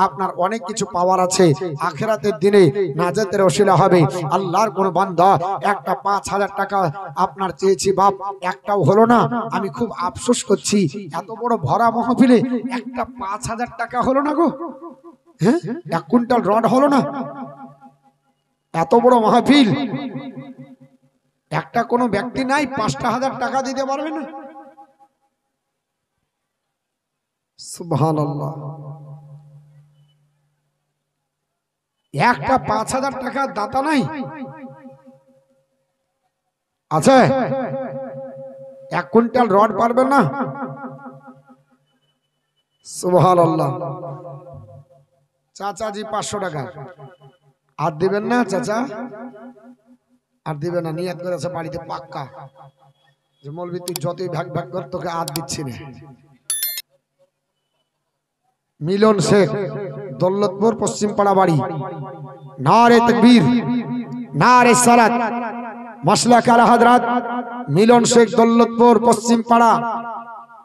আপনার অনেক কিছু পাওয়ার আছে। আখিরাতের দিনে নাজাতের ওসিলা হবে। আল্লাহর কোন বান্দা একটা 5000 টাকা আপনার চেয়েছি বাপ, একটাও হলো না। আমি খুব আফসোস করছি, এত বড় ভরা মাহফিলে একটা 5000 টাকা হলো না গো। হ্যাঁ, 1 কুইন্টাল রড হলো না। এত বড় মাহফিল, একটা কোনো ব্যক্তি নাই 5000 টাকা দিতে পারবে না? সুবহানাল্লাহ। একটা 5000 টাকা দাতা নাই? আছে? 1 কুইন্টাল রড পারবেন না? সুবহানাল্লাহ। চাচাজি 500 টাকা আর দিবেন না? চাচা আর দিবেন না, নিয়ত করেছে বাড়িতে পাক্কা যে মৌলবি তুই যতই ভাগ ভাগ কর, তোকে আর দিচ্ছি না। মিলন শেখ, দৌলতপুর পশ্চিম পাড়া বাড়ি। নারে তাকবীর, নারে সালাত, মাসলাক আলা হযরত মিলন শেখ, দৌলতপুর পশ্চিম পাড়া,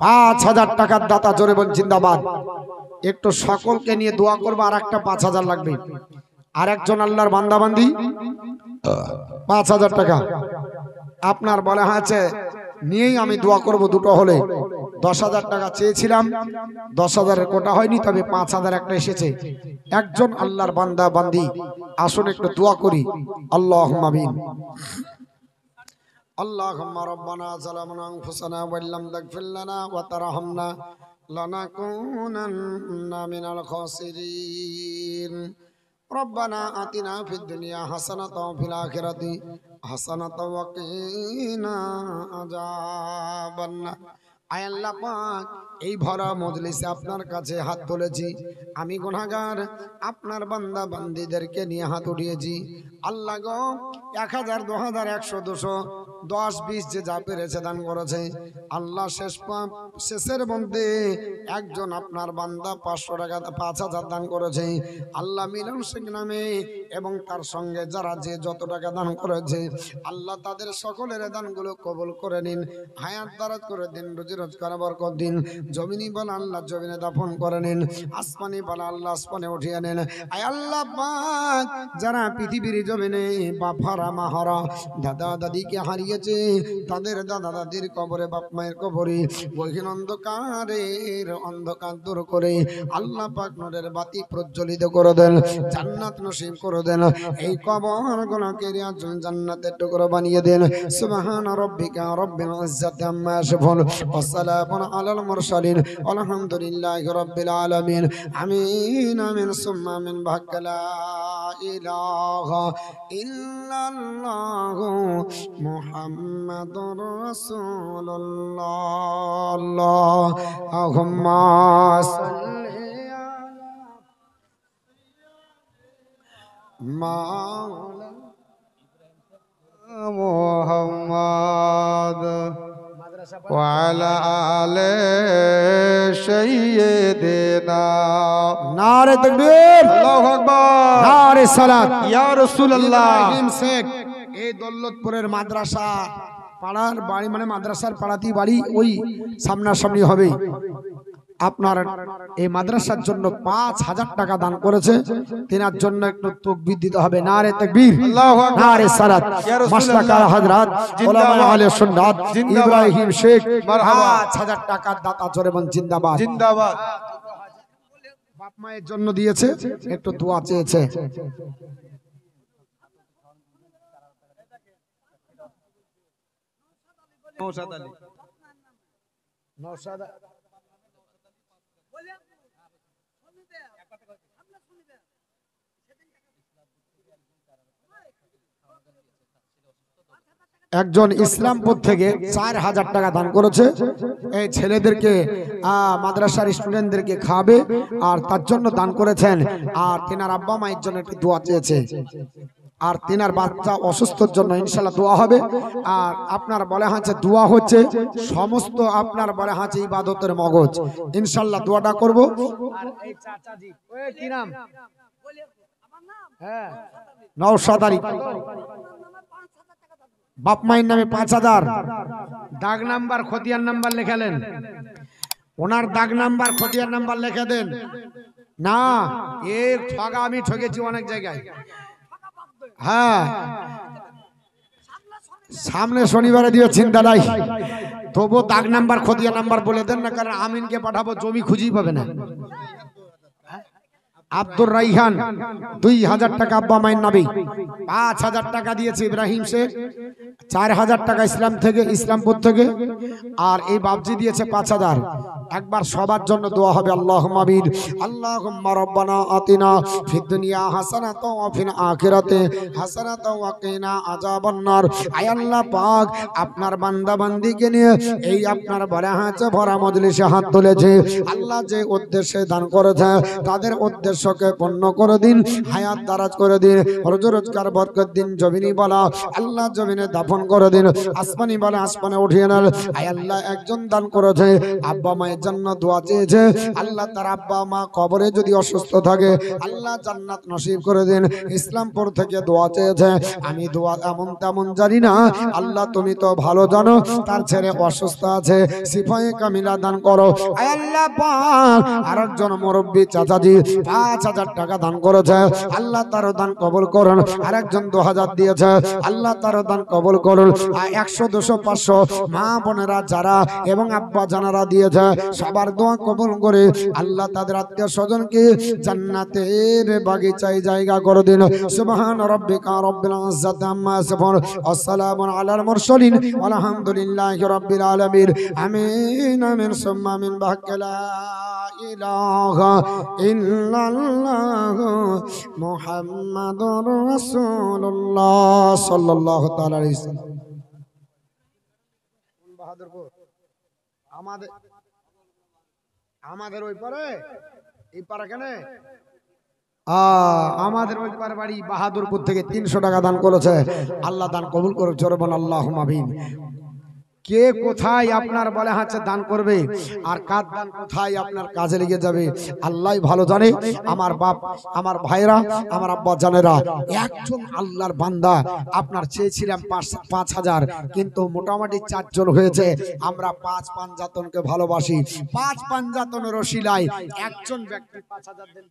5000 টাকার দাতা। জোরে বল জিন্দাবাদ। একটু সকলকে নিয়ে দোয়া করবো, আর একটা 5000 লাগবে। আর একজন আল্লাহর বান্দা বান্দি 5000 টাকা আপনার বলা হয়েছে নিয়েই আমি দোয়া করব। দুটো হলে 10,000 টাকা চেয়েছিলাম, 10,000-এর কোটা হয়নি, তবে 5000 একটা এসেছে। একজন আল্লাহর বান্দা বান্দি আসুন একটু দোয়া করি। আল্লাহুম্মা আমিন। আল্লাহুম্মা রাব্বানা যালামনা আনফুসানা ওয়া ইল্লাম তাগফির লানা ওয়া তারহামনা লানাকুনান্না মিনাল খাসিরিন। ربنا آتنا في الدنيا حسنة وفي الآخرة حسنة وقنا عذاب النار। আয় আল্লাহ পাক, এই ভরা মজলিসে আপনার কাছে হাত তুলেছি, আমি গুনাহগার আপনার বান্দা বান্দীদেরকে নিয়ে হাত উঠিয়েছি। আল্লাহ গো, 1000, 2000, 100, 200, 10, 20 যে যা পেরেছে দান করেছে। আল্লাহ শেষের মধ্যে একজন আপনার বান্দা 500 টাকা 5000 দান করেছে। আল্লাহ মিলন শেখ নামে এবং তার সঙ্গে যারা যে যত টাকা দান করেছে, আল্লাহ তাদের সকলের দানগুলো কবুল করে নিন, হায়াত দারাজ করে দিন, রুজি রোজগার বরকত দিন। জমিনি বলা আল্লাহ জমিনে দাফন করে নিন, আসমানি বলা আল্লাহ আসমানে উঠিয়ে নেন। আয় আল্লাহ পাক, যারা পৃথিবীর জমিনে বাপারা মাহারা দাদা দাদিকে হারিয়েছে, তাদের দাদা দাদির কবরে, বাপ মায়ের কবরে গহীন অন্ধকারের অন্ধকার দূর করে আল্লাহ পাক নূরের বাতি প্রজ্বলিত করে দেন, জান্নাত নসিব করে দেন। এই কবরগুলোকে জান্নাতের টুকরো বানিয়ে দেন। সুবহান রাব্বিকা রাব্বিল ইজ্জাতি আম্মা ইয়াসিফুন ওয়া সালামুন আলাল মুরসালিন আলহামদুলিল্লাহি রাব্বিল আলামিন। আমিন আমিন সুম্মা আমিন। লা ইলাহা ইল্লাল্লাহু মুহাম্মাদুর রাসূলুল্লাহ। আল্লাহুম্মা সাল্লি মাওলানা মুহাম্মাদ ওয়া আলা আলি সাইয়্যিদিনা। নারে তাকবীর, আল্লাহু আকবার, নারে সালাত ইয়া রাসূলুল্লাহ। ইব্রাহিম শেখ, এই দৌলতপুরের মাদ্রাসা পাড়ার বাড়ি, মানে মাদ্রাসার পাড়াতেই বাড়ি, ওই সামনাসামনি হবে। আপনার এই মাদ্রাসার জন্য 5000 টাকা দান করেছে। তিনার জন্য একটু তাকবীর দিতে হবে। নারে তাকবীর, আল্লাহু আকবার, নারে সালাত। মাসলাক আলা হযরত উলামা আহলে সুন্নাত ইব্রাহিম শেখ 5000 টাকার দাতা। জোরে বল জিন্দাবাদ, জিন্দাবাদ। বাপ মায়ের জন্য দিয়েছে, একটু দোয়া চেয়েছে। নওশাদ আলী, নওশাদ একজন ইসলামপুর থেকে 4000 টাকা দান করেছে এই ছেলেদেরকে মাদ্রাসার স্টুডেন্টদেরকে খাবে আর তার জন্য দান করেছেন। আর তেনার আব্বা মায়ের জন্য একটি দোয়া চেয়েছে আর তেনার বাচ্চা অসুস্থর জন্য ইনশাআল্লাহ দোয়া হবে। আর আপনার বলে হচ্ছে দোয়া হচ্ছে সমস্ত আপনার বলে হচ্ছে ইবাদতের মগজ, ইনশাআল্লাহ দোয়াটা করব। আর এই চাচাজি ওই কি নাম? হ্যাঁ নওশাদারি বাপ মায়ের নামে 5000 দাগ নাম্বার খতিয়ান নাম্বার লেখালেন, ওনার দাগ নাম্বার খতিয়ান নাম্বার লিখে দেন। না এর ঠগা আমি ঠকেছি অনেক জায়গায়। হ্যাঁ সামনে শনিবারে দিয়ে চিন্তা নাই, তবু দাগ নাম্বার খতিয়ান নাম্বার বলে দেন না, কারণ আমিনকে পাঠাবো জমি খুঁজেই পাবে না। আব্দুর রাইহান 2000 টাকা আব্বা মায়ের নামে, 5000 টাকা দিয়েছে ইব্রাহিম শেখ, 4000 টাকা ইসলামপুর থেকে, আর এই বাবজি দিয়েছে 5000। একবার সবার জন্য দোয়া হবে। আল্লাহুম্মা আমিন। আল্লাহুম্মা রাব্বানা আতিনা ফিদ দুনিয়া হাসানাতাও ওয়া ফিল আখিরাতি হাসানাতাও ওয়া কিনা আযাবান নার। আয় আল্লাহ পাক, আপনার বান্দা বান্দিকে নিয়ে এই আপনার বড় হাতে ভরা মজলিসে হাত তুলেছে আল্লাহ, যে উদ্দেশ্যে দান করেছে তাদের উদ্দেশ্যকে পূর্ণ করে দিন, হায়াত দারাজ করে দিন, রোজি রোজগার বরকত দিন, জমিনি বলা আল্লাহ জমিনে দাফন করে দিন, আসমানি বলা আসমানে উঠিয়ে নেন। আয় আল্লাহ একজন দান করেছে আব্বা মায়ের জন্য দোয়া চেয়েছে আল্লাহ, তার আব্বা মা কবরে যদি অসুস্থ থাকে আল্লাহ জান্নাত নসিব করে দিন। ইসলামপুর থেকে দোয়া চেয়েছে, আমি দোয়া এমন তেমন জানি না আল্লাহ তুমি তো ভালো জানো, তার ছেলে অসুস্থ আছে, শিফায়ে কামিলা দান করো। আয় আল্লাহ পাক আরেকজন মুরব্বি চাচাজি 5000 টাকা দান করেছে আল্লাহ তার দান কবুল করুন। আরেকজন 2000 দিয়েছে আল্লাহ তার দান কবুল করুন। 100 200 500 মা বোনেরা যারা এবং আব্বা জানারা দিয়েছে সবার দোয়া কবুল করে আল্লাহ তাদের আত্মীয় স্বজনকে জান্নাতের বাগিচায় জায়গা করে দিন। সুবহান রাব্বিকা রাব্বিল ইজ্জাতি আম্মা ইয়াসিফুন ওয়া সালামুন আলাল মুরসালিন আলহামদুলিল্লাহি রাব্বিল আলামিন। আমিন আমিন সুম্মা আমিন। বাহকালা ইলাহা ইল্লাল্লাহ মুহাম্মাদুর রাসূলুল্লাহ সাল্লাল্লাহু তাআলা আলাইহি ওয়াসাল্লাম। বাহাদুরপুর আমাদের ওই পারে এই পারে কেন আমাদের ওই পারে বাড়ি বাহাদুরপুর থেকে 300 টাকা দান করেছে আল্লাহ দান কবুল করে জোরে বল আল্লাহুম্মা আমিন। কে কোথায় আপনার বলে হচ্ছে দান করবে আর কার দান কোথায় আপনার কাজে লেগে যাবে আল্লাহই ভালো জানে। আমার বাপ আমার ভাইরা আমার আব্বা জানেরা, একজন আল্লাহর বান্দা আপনার চেয়েছিলাম 5000 কিন্তু মোটামুটি 4 জন হয়েছে। আমরা 5 পাঞ্জাতনকে ভালোবাসি, 5 পাঞ্জাতনের ওসিলায় একজন ব্যক্তি 5000 দেন।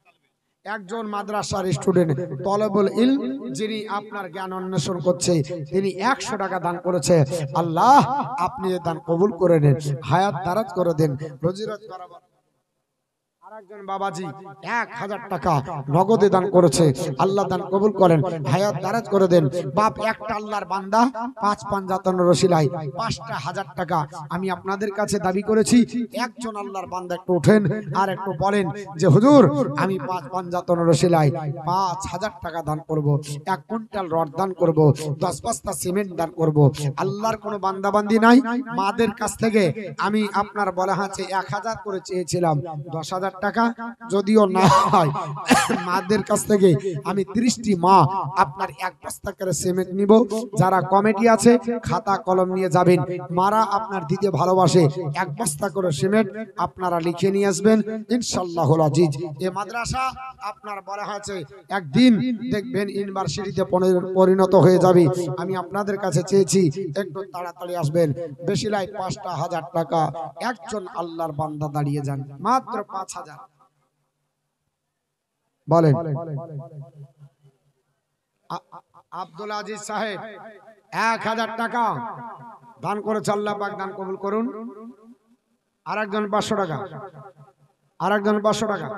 একজন মাদ্রাসার স্টুডেন্ট তলবুল ইলম যিনি আপনার জ্ঞান অন্বেষণ করছে তিনি 100 টাকা দান করেছে। আল্লাহ আপনি দান কবুল করে নেন, হায়াত দারাজ করে দেন, রোজি রোজগার। আরেকজন বাবাজি 1000 টাকা নগদে দান করেছে আল্লাহ দান কবুল করেন, হায়াত দারাজ করে দেন। বাপ একটা আল্লাহর বান্দা 5 পাঞ্জাতনের ওসিলায় 5000 টাকা আমি আপনাদের কাছে দাবি করেছি। একজন আল্লাহর বান্দা একটু ওঠেন আর একটু বলেন যে হুজুর আমি 5 পাঞ্জাতনের ওসিলায় 5000 টাকা দান করব, 1 কুইন্টাল রড দান করব, 10 বস্তা সিমেন্ট দান করব। আল্লাহর কোনো বান্দা বান্দি নাই, মাদের কাছ থেকে আমি আপনার বলা আছে 1000 করে চেয়েছিলাম, 10000 টাকা যদিও না হয় মাদের কাছ থেকে আমি 30টি মা আপনার 1 বস্তা করে সিমেন্ট নিব। যারা কমিটি আছে খাতা কলম নিয়ে যাবেন, মারা আপনার দিতে ভালোবাসে 1 বস্তা করে সিমেন্ট আপনারা লিখে নিয়ে আসবেন ইনশাআল্লাহুল আজিজ। এই মাদ্রাসা আপনার বলা হয়েছে একদিন দেখবেন ইউনিভার্সিটিতে পরিণত হয়ে যাবে। আমি আপনাদের কাছে চেয়েছি একটু তাড়াতাড়ি আসবেন, বেশি লাই 5000 টাকা একজন আল্লাহর বান্দা দাঁড়িয়ে যান, মাত্র 5000 বলেন। আব্দুল আজিজ সাহেব 1000 টাকা দান করেছে, আল্লাহ পাক দান কবুল করুন। আরেকজন 500 টাকা, আরেকজন 500 টাকা,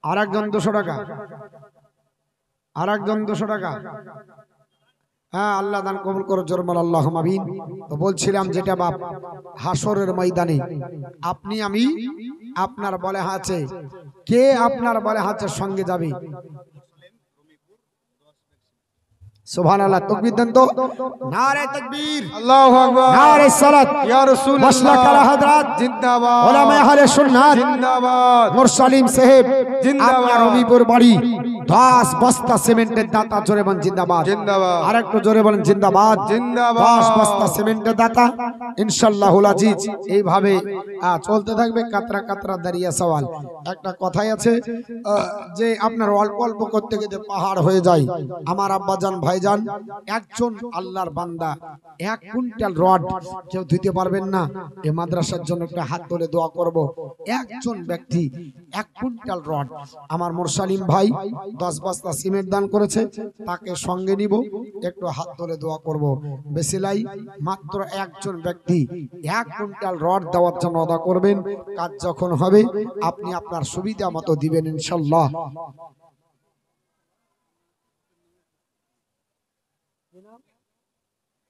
আরেকজন 200 টাকা, আরেকজন 200 টাকা। হ্যাঁ আল্লাহ দান কবুল করো জোরে বল আল্লাহুম্মা আমিন। তো বলছিলাম যেটা বাপ হাসরের ময়দানে আপনি আমি আপনার বলে আছে কে আপনার বলে আছে সঙ্গে যাবে সুবহানাল্লাহ, তাকবীর দেন তো। নারে তাকবীর, আল্লাহু আকবার, নারে সালাত, ইয়া রাসূলুল্লাহ, মাসলাক আলা হযরত জিন্দাবাদ, উলামায়ে আহলে সুন্নাত জিন্দাবাদ, মুরসালিম সাহেব জিন্দাবাদ। আপনার রবিপুর বাড়ি 10 বস্তা সিমেন্টের দাতা, জোরে বলেন জিন্দাবাদ। জিন্দাবাদ, আর একটু জোরে বলেন জিন্দাবাদ। জিন্দাবাদ। 10 বস্তা সিমেন্টের দাতা ইনশাআল্লাহুল আজিজ। এইভাবে চলতে থাকবে। কাতরা কাতরা দাঁড়িয়ে সওয়াল। একটা কথাই আছে যে আপনার অল্প অল্প করতে গিয়ে পাহাড় হয়ে যায়। আমার আব্বাজান ভাইজান একজন আল্লাহর বান্দা 1 কুইন্টাল রড কেউ দিতে পারবেন না। এই মাদ্রাসার জন্য একটা হাত তুলে দোয়া করব। একজন ব্যক্তি 1 কুইন্টাল রড, আমার মুরসালিম ভাই 10 বস্তা সিমেন্ট দান করেছে, তাকে সঙ্গে নিব, একটু হাত তুলে দোয়া করব। বেসিলাই মাত্র একজন ব্যক্তি 1 কুইন্টাল রড দেওয়ার জন্য আদা করবেন। কাজ যখন হবে আপনি আপনার সুবিধা মতো দিবেন ইনশাআল্লাহ।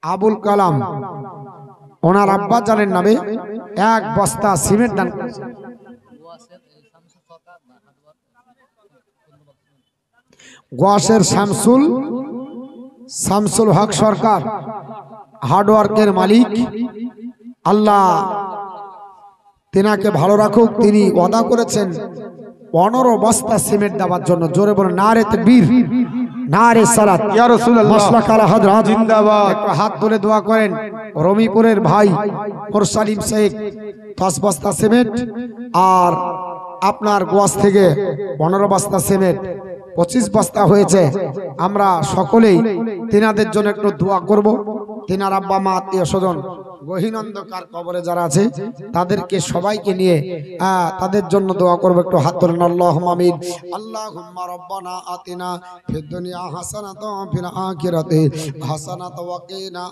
আবুল কালাম ওনার আব্বা জানের নামে 1 বস্তা সিমেন্ট দান করেছেন। গোয়াশের শামসুল হক সরকার হার্ডওয়ার্কের মালিক, আল্লাহ তেনাকে ভালো রাখুক। তিনি ওয়াদা করেছেন 15 বস্তা সিমেন্ট দেওয়ার জন্য। জোরে বলেন নারে তাকবীর, নারে সালাত, ইয়া রাসূলুল্লাহ, মাসলাক আলা হযরত জিন্দাবাদ। একটু হাত তুলে দোয়া করেন। রমিপুরের ভাই মুরসালিম শেখ 10 বস্তা সিমেন্ট, আর আপনার গোয়াস থেকে 15 বস্তা সিমেন্ট, 25 বস্তা হয়েছে। আমরা সকলেই তিনাদের জন্য একটু দোয়া করব। তিনার আব্বা মা আত্মীয় স্বজন গহীনন্দকার কবরে যারা আছে তাদেরকে সবাইকে নিয়ে তাদের জন্য দোয়া করব। একটু হাত তুলেন আল্লাহুম্মা আমিন। আল্লাহুম্মা রাব্বানা আতিনা ফিদ দুনিয়া হাসানাতাও ওয়া ফিল আখিরাতি হাসানাতাও ওয়া কিনা